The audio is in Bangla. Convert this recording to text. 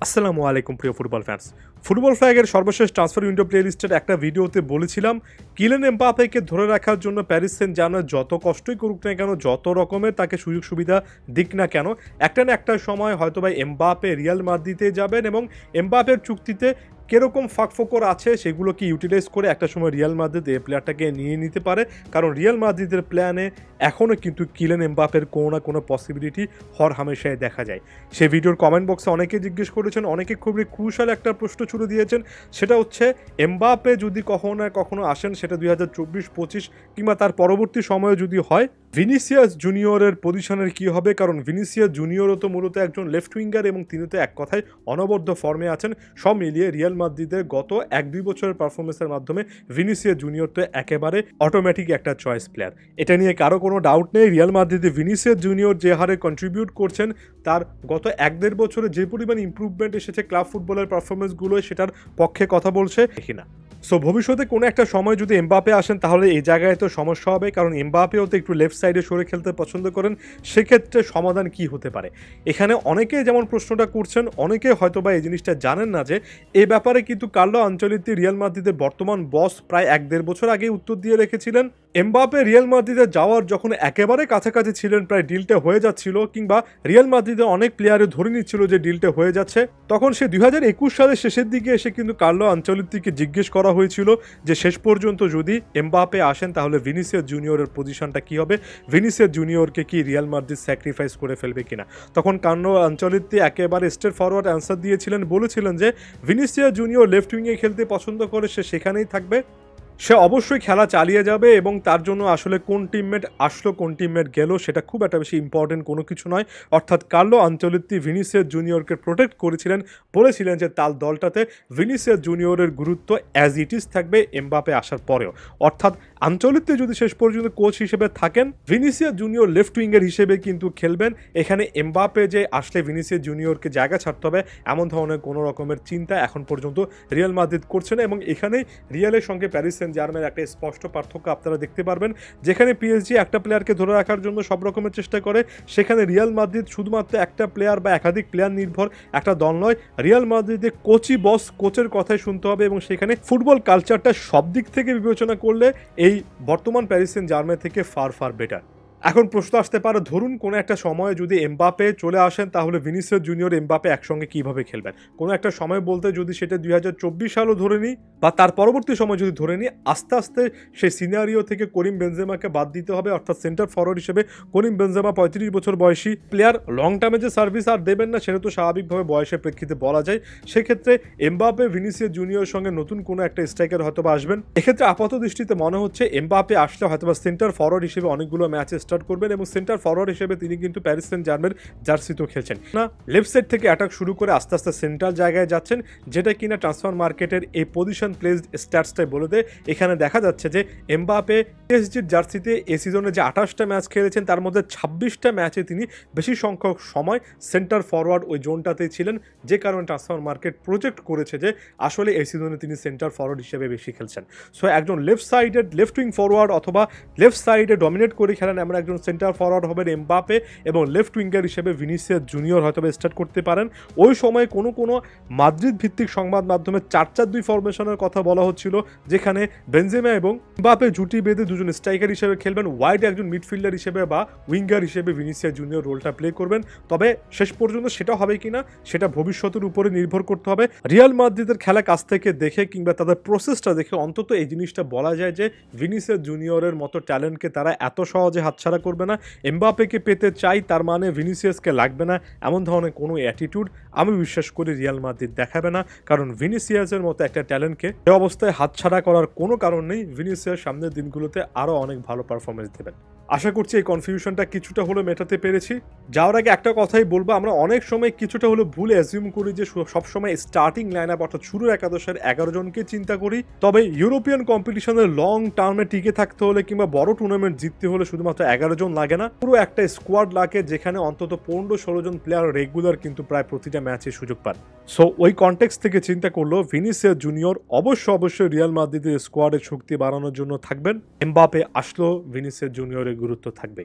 আসসালামু আলাইকুম প্রিয় ফুটবল ফ্যান্স। ফুটবল ফ্ল্যাগের সর্বশেষ ট্রান্সফার উইন্ডো প্লেলিস্টের একটা ভিডিওতে বলেছিলাম কিলিয়ান এমবাপ্পেকে ধরে রাখার জন্য প্যারিস সেন্ট জার্মেন যত কষ্টই করুক না কেন, যত রকমের তাকে সুযোগ সুবিধা দিক না কেন, একটা না একটা সময় হয়তো বা এমবাপ্পে রিয়াল মাদ্রিদে যাবেন এবং এমবাপ্পের চুক্তিতে কিরকম ফাঁকফোকর আছে সেগুলোকে ইউটিলাইজ করে একটা সময় রিয়াল মাদ্রিদ এই প্লেয়ারটাকে নিয়ে নিতে পারে। কারণ রিয়াল মাদ্রিদের প্ল্যানে এখনও কিন্তু কিলিয়ান এমবাপ্পের কোনো না কোনো পসিবিলিটি হর হামেশায় দেখা যায়। সেই ভিডিওর কমেন্ট বক্সে অনেকে জিজ্ঞেস করেছেন, অনেকে খুবই ক্রুশাল একটা প্রশ্ন ছুড়ে দিয়েছেন, সেটা হচ্ছে এমবাপ্পে যদি কখনো না কখনো আসেন, সেটা 2024-25 কিংবা তার পরবর্তী সময়ে যদি হয়, ভিনিসিয়াস জুনিয়রের পজিশনের কি হবে? কারণ ভিনিসিয়াস জুনিয়রও তো মূলত একজন লেফট উইঙ্গার এবং তিনি তো এক কথায় অনবদ্য ফর্মে আছেন। সব মিলিয়ে রিয়াল মাদ্রিদের গত 1-2 বছরের পারফরমেন্সের মাধ্যমে ভিনিসিয়াস জুনিয়র তো একেবারে অটোমেটিক একটা চয়েস প্লেয়ার, এটা নিয়ে কারো কোনো ডাউট নেই। রিয়াল মাদ্রিদে ভিনিসিয়াস জুনিয়র যে হারে কন্ট্রিবিউট করছেন, তার গত 1-1.5 বছরে যে পরিমাণ ইম্প্রুভমেন্ট এসেছে ক্লাব ফুটবলের পারফরমেন্সগুলো, সেটার পক্ষে কথা বলছে দেখি না। সো ভবিষ্যতে কোনো একটা সময় যদি এমবাপ্পে আসেন তাহলে এই জায়গায় তো সমস্যা হবে, কারণ এমবাপ্পেও তো একটু লেফট সাইডে সরে খেলতে পছন্দ করেন। সেক্ষেত্রে সমাধান কি হতে পারে? এখানে অনেকে যেমন প্রশ্নটা করছেন, অনেকে হয়তো বা এই জিনিসটা জানেন না যে এই ব্যাপারে কিন্তু কার্লো আনচেলত্তি রিয়াল মাদ্রিদের বর্তমান বস প্রায় 1-1.5 বছর আগে উত্তর দিয়ে রেখেছিলেন। এমবাপ্পে রিয়াল মাদ্রিদে যাওয়ার যখন একেবারে কাছাকাছি ছিলেন, প্রায় ডিলটা হয়ে যাচ্ছিল, কিংবা রিয়াল মাদ্রিদে অনেক প্লেয়ারে ধরে নিচ্ছিল যে ডিলটা হয়ে যাচ্ছে, তখন সে 2021 সালের শেষের দিকে এসে কিন্তু কার্লো আনচেলত্তিকে জিজ্ঞেস করা হয়েছিল যে শেষ পর্যন্ত যদি এমবাপ্পে আসেন তাহলে ভিনিসিয়াস জুনিয়রের পজিশনটা কি হবে, ভিনিসিয়াস জুনিয়রকে কি রিয়াল মাদ্রিদ স্যাক্রিফাইস করে ফেলবে কিনা। তখন কার্লো আনচেলত্তি একেবারে স্ট্রেট ফরওয়ার্ড অ্যান্সার দিয়েছিলেন, বলেছিলেন যে ভিনিসিয়াস জুনিয়র লেফট উইংয়ে খেলতে পছন্দ করে, সে সেখানেই থাকবে, সে অবশ্যই খেলা চালিয়ে যাবে এবং তার জন্য আসলে কোন টিমমেট আসলো কোন টিমমেট গেল সেটা খুব একটা বেশি ইম্পর্টেন্ট কোনো কিছু নয়। অর্থাৎ কার্লো আনচেলত্তি ভিনিসিয়াস জুনিয়রকে প্রোটেক্ট করেছিলেন, বলেছিলেন যে তার দলটাতে ভিনিসিয়াস জুনিয়রের গুরুত্ব অ্যাজ ইট ইজ থাকবে এমবাপ্পে আসার পরেও। অর্থাৎ আনচেলত্তি যদি শেষ পর্যন্ত কোচ হিসেবে থাকেন, ভিনিসিয়াস জুনিয়র লেফট উইঙ্গার হিসেবে কিন্তু খেলবেন। এখানে এমবাপ্পে যে আসলে ভিনিসিয়াস জুনিয়রকে জায়গা ছাড়তে হবে এমন ধরনের কোনো রকমের চিন্তা এখন পর্যন্ত রিয়াল মাদ্রিদ করছে না। এবং এখানেই রিয়ালের সঙ্গে প্যারিস সেন্ট জার্মেনের একটা স্পষ্ট পার্থক্য আপনারা দেখতে পারবেন। যেখানে পিএসজি একটা প্লেয়ারকে ধরে রাখার জন্য সব রকমের চেষ্টা করে, সেখানে রিয়াল মাদ্রিদ শুধুমাত্র একটা প্লেয়ার বা একাধিক প্লেয়ার নির্ভর একটা দল নয়। রিয়াল মাদ্রিদে কোচই বস, কোচের কথাই শুনতে হবে এবং সেখানে ফুটবল কালচারটা সব দিক থেকে বিবেচনা করলে এই বর্তমান প্যারিস সেন্ট জার্মেন থেকে ফার ফার বেটার। এখন প্রশ্ন আসতে পারে, ধরুন কোনো একটা সময়ে যদি এমবাপ্পে চলে আসেন তাহলে ভিনিসিয়াস জুনিয়র এমবাপ্পে একসঙ্গে কিভাবে খেলবেন। কোনো একটা সময় বলতে যদি সেটা 2024 সালও ধরে নিই বা তার পরবর্তী সময় যদি ধরে নিই, আস্তে আস্তে সেই সিনারিও থেকে করিম বেনজেমাকে বাদ দিতে হবে। অর্থাৎ সেন্টার ফরওয়ার্ড হিসেবে করিম বেনজেমা 35 বছর বয়সী প্লেয়ার, লং টার্মে যে সার্ভিস আর দেবেন না সেটা তো স্বাভাবিকভাবে বয়সের প্রেক্ষিতে বলা যায়। সেক্ষেত্রে এমবাপ্পে ভিনিসিয়াস জুনিয়রের সঙ্গে নতুন কোনো একটা স্ট্রাইকার হয়তো বা আসবেন। এক্ষেত্রে আপাত দৃষ্টিতে মনে হচ্ছে এমবাপ্পে আসলে হয়তো বা সেন্টার ফরওয়ার্ড হিসেবে অনেকগুলো ম্যাচে স্টার্ট করবেন এবং সেন্টার ফরওয়ার্ড হিসেবে তিনি কিন্তু প্যারিস সেন্ট জার্মের জার্সিতেও খেলছেন না। লেফট সাইড থেকে অ্যাটাক শুরু করে আস্তে আস্তে সেন্ট্রাল জায়গায় যাচ্ছেন, যেটা কিনা ট্রান্সফার মার্কেটের এই পজিশন প্লেসড স্ট্যাটসটাই বলে দেয়। এখানে দেখা যাচ্ছে যে এমবাপ্পে পিএসজির জার্সিতে এই সিজনে যে 28টা ম্যাচ খেলেছেন তার মধ্যে 26টা ম্যাচে তিনি বেশি সংখ্যক সময় সেন্টার ফরওয়ার্ড ওই জোনটাতেই ছিলেন, যে কারণে ট্রান্সফার মার্কেট প্রজেক্ট করেছে যে আসলে এই সিজনে তিনি সেন্টার ফরওয়ার্ড হিসেবে বেশি খেলছেন। সো একজন লেফট সাইডের লেফট উইং ফরওয়ার্ড অথবা লেফট সাইডে ডমিনেট করে খেলেন এমন একজন সেন্টার ফরওয়ার্ড হবেন এমবাপ্পে এবং লেফট উইঙ্গার হিসেবে ভিনিসিয়াস জুনিয়র হয়তো স্টার্ট করতে পারেন। ওই সময় কোনো কোনো মাদ্রিদ ভিত্তিক সংবাদ মাধ্যমে 4-4-2 ফরমেশনের কথা বলা হচ্ছিল, যেখানে বেনজেমা এবং এমবাপ্পে জুটি বেঁধে দুজন স্ট্রাইকার হিসেবে খেলবেন, ওয়াইড একজন মিডফিল্ডার হিসেবে বা উইঙ্গার হিসেবে ভিনিসিয়াস জুনিয়র রোলটা প্লে করবেন। তবে শেষ পর্যন্ত সেটা হবে কিনা সেটা ভবিষ্যতের উপরে নির্ভর করতে হবে। রিয়াল মাদ্রিদের খেলা কাছ থেকে দেখে কিংবা তাদের প্রসেসটা দেখে অন্তত এই জিনিসটা বলা যায় যে ভিনিসিয়াস জুনিয়রের মতো ট্যালেন্টকে তারা এত সহজে হাতছাড়া করবে না। এমবাপ্পেকে পেতে চাই তার মানে ভিনিসিয়াসকে লাগবে না, এমন ধরনের কোনো অ্যাটিটিউড আমি বিশ্বাস করি রিয়াল মাদ্রিদ দেখাবে না। কারণ ভিনিসিয়াসের মতো একটা ট্যালেন্টকে এই অবস্থায় হাতছাড়া করার কোনো কারণ নেই। ভিনিসিয়াস সামনের দিনগুলোতে আরও অনেক ভালো পারফরমেন্স দেবেন। আশা করছি এই কনফিউশনটা কিছুটা হলো মেটাতে পেরেছি। যাওয়ার আগে একটা কথাই বলবো, আমরা অনেক সময় কিছুটা হলো ভুল অ্যাজিউম করি যে সবসময় স্টার্টিং লাইন আপ অর্থাৎ শুরুর একাদশের 11 জনকে চিন্তা করি। তবে ইউরোপিয়ান কম্পিটিশনের লং টার্মে টিকে থাকতে হলে কিংবা বড় টুর্নামেন্ট জিততে হলে শুধুমাত্র 11 জন লাগে না, পুরো একটা স্কোয়াড লাগে, যেখানে অন্তত 15-16 জন প্লেয়ার রেগুলার কিন্তু প্রায় প্রতিটা ম্যাচে সুযোগ পান। সো ওই কনটেক্সট থেকে চিন্তা করলেও ভিনিসিয়াস জুনিয়র অবশ্যই রিয়াল মাদ্রিদের স্কোয়াডের শক্তি বাড়ানোর জন্য থাকবেন। এমবাপ্পে আসলেও ভিনিসিয়াস জুনিয়রের গুরুত্ব থাকবে।